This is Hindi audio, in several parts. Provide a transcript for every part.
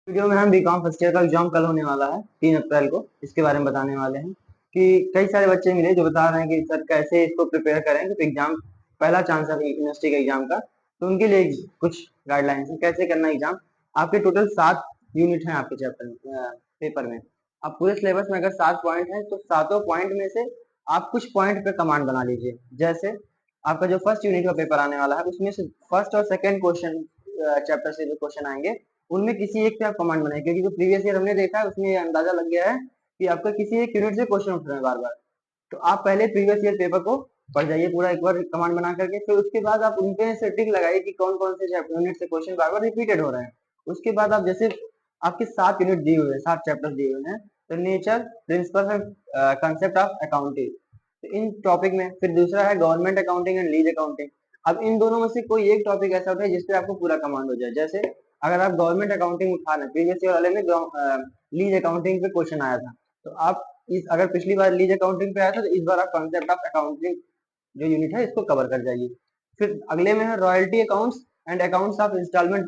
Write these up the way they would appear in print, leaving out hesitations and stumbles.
वीडियो में हम बीकॉम फर्स्ट ईयर का एग्जाम कल होने वाला है 3 अप्रैल को। इसके बारे में बताने वाले हैं कि कई सारे बच्चे मिले जो बता रहे हैं कि सर कैसे इसको प्रिपेयर करें, क्योंकि एग्जाम पहला चांस है यूनिवर्सिटी के एग्जाम का। तो उनके लिए कुछ गाइडलाइंस है कैसे करना एग्जाम। आपके टोटल 7 यूनिट हैं आपके चैप्टर पेपर में। आप पूरे सिलेबस में अगर 7 पॉइंट है तो सातों पॉइंट में से आप कुछ पॉइंट पे कमांड बना लीजिए। जैसे आपका जो फर्स्ट यूनिट का पेपर आने वाला है उसमें से फर्स्ट और सेकेंड क्वेश्चन चैप्टर से जो क्वेश्चन आएंगे उनमें किसी एक पे आप कमांड बनाए, क्योंकि जो प्रीवियस ईयर हमने देखा है उसमें ये अंदाजा लग गया है कि आपका किसी एक यूनिट से क्वेश्चन उठ रहे हैं बार बार। तो आप पहले प्रीवियस ईयर पेपर को पढ़ जाइए पूरा एक बार कमांड बना करके, फिर उसके बाद आप उनके से टिक लगाइए कि कौन कौन से यूनिट से क्वेश्चन बार बार रिपीटेड हो रहे हैं। उसके बाद आप जैसे आपके 7 यूनिट दिए हुए हैं, 7 चैप्टर दिए हुए हैं, तो nature, principle and concept of accounting, तो इन टॉपिक में फिर दूसरा है government accounting and lease accounting. अब इन दोनों में से कोई एक टॉपिक ऐसा होता है जिसपे आपको पूरा कमांड हो जाए। जैसे अगर आप गवर्नमेंट अकाउंटिंग उठा लें, प्रीवियस ईयर वाले में लीज अकाउंटिंग पे क्वेश्चन आया था, तो आप इस अगर पिछली बार लीज अकाउंटिंग पे आया था तो इस बार आप कॉन्सेप्ट ऑफ अकाउंटिंग जो यूनिट है इसको कवर कर जाइए। फिर अगले में है royalty accounts and accounts of instalment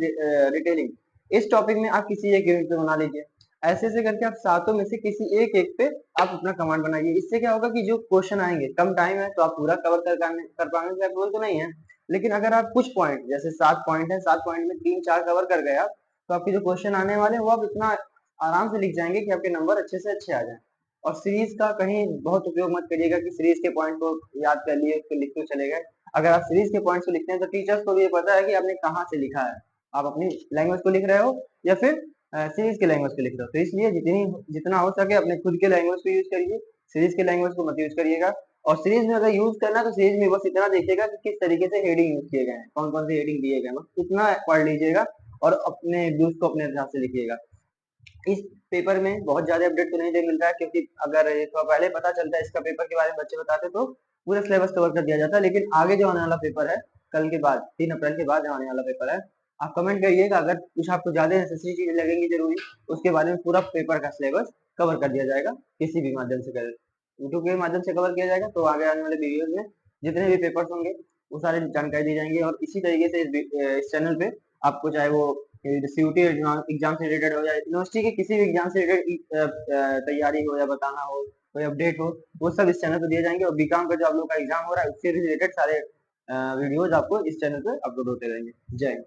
retailing. इस टॉपिक में आप किसी एक यूनिट पे बना लीजिए। ऐसे ऐसे करके आप सातों में से किसी एक पे आप अपना कमांड बनाइए। इससे क्या होगा कि जो क्वेश्चन आएंगे, कम टाइम है तो आप पूरा कवर कर पाएंगे, पॉसिबल तो नहीं है, लेकिन अगर आप कुछ पॉइंट, जैसे 7 पॉइंट है, 7 पॉइंट में 3-4 कवर कर गए आप, तो आपके जो क्वेश्चन आने वाले हैं वो आप इतना आराम से लिख जाएंगे कि आपके नंबर अच्छे से अच्छे आ जाए। और सीरीज का कहीं बहुत उपयोग मत करिएगा कि सीरीज के पॉइंट को याद कर लिए फिर लिखते चले गए। अगर आप सीरीज के पॉइंट्स को लिखते हैं तो टीचर्स को भी ये पता है कि आपने कहाँ से लिखा है, आप अपनी लैंग्वेज को लिख रहे हो या फिर सीरीज के लैंग्वेज को लिख रहे हो। तो इसलिए जितना हो सके अपने खुद के लैंग्वेज को यूज करिए, सीरीज के लैंग्वेज को मत यूज करिएगा। और सीरीज में अगर यूज करना है तो सीरीज में बस इतना देखिएगा कि किस तरीके से हेडिंग यूज किए गए हैं, कौन कौन से हेडिंग दिए गए हैं, बस इतना पढ़ लीजिएगा और अपने व्यूज को अपने हिसाब से लिखिएगा। इस पेपर में बहुत ज्यादा अपडेट तो नहीं दे मिल रहा है, क्योंकि अगर ये तो पहले पता चलता है इसका पेपर के बारे में बच्चे बताते तो पूरा सिलेबस कवर कर दिया जाता है। लेकिन आगे जो आने वाला पेपर है कल के बाद, 3 अप्रैल के बाद जो आने वाला पेपर है, आप कमेंट करिएगा अगर कुछ आपको ज्यादा नेसेसरी चीजें लगेंगी जरूरी, उसके बारे में पूरा पेपर का सिलेबस कवर कर दिया जाएगा। किसी भी माध्यम से कर, यूट्यूब के माध्यम से कवर किया जाएगा, तो आगे आने वाले वीडियोज में जितने भी पेपर्स होंगे वो सारी जानकारी दी जाएंगी। और इसी तरीके से इस चैनल पे आपको चाहे वो सीयूटी एग्जाम से रिलेटेड हो या यूनिवर्सिटी के किसी भी एग्जाम से रिलेटेड तैयारी हो या बताना हो, कोई अपडेट हो, वो सब इस चैनल पे दिए जाएंगे। और बीकॉम का जो आप लोग का एग्जाम हो रहा है उससे रिलेटेड सारे वीडियोज आपको इस चैनल पे अपलोड होते रहेंगे। जय हिंद।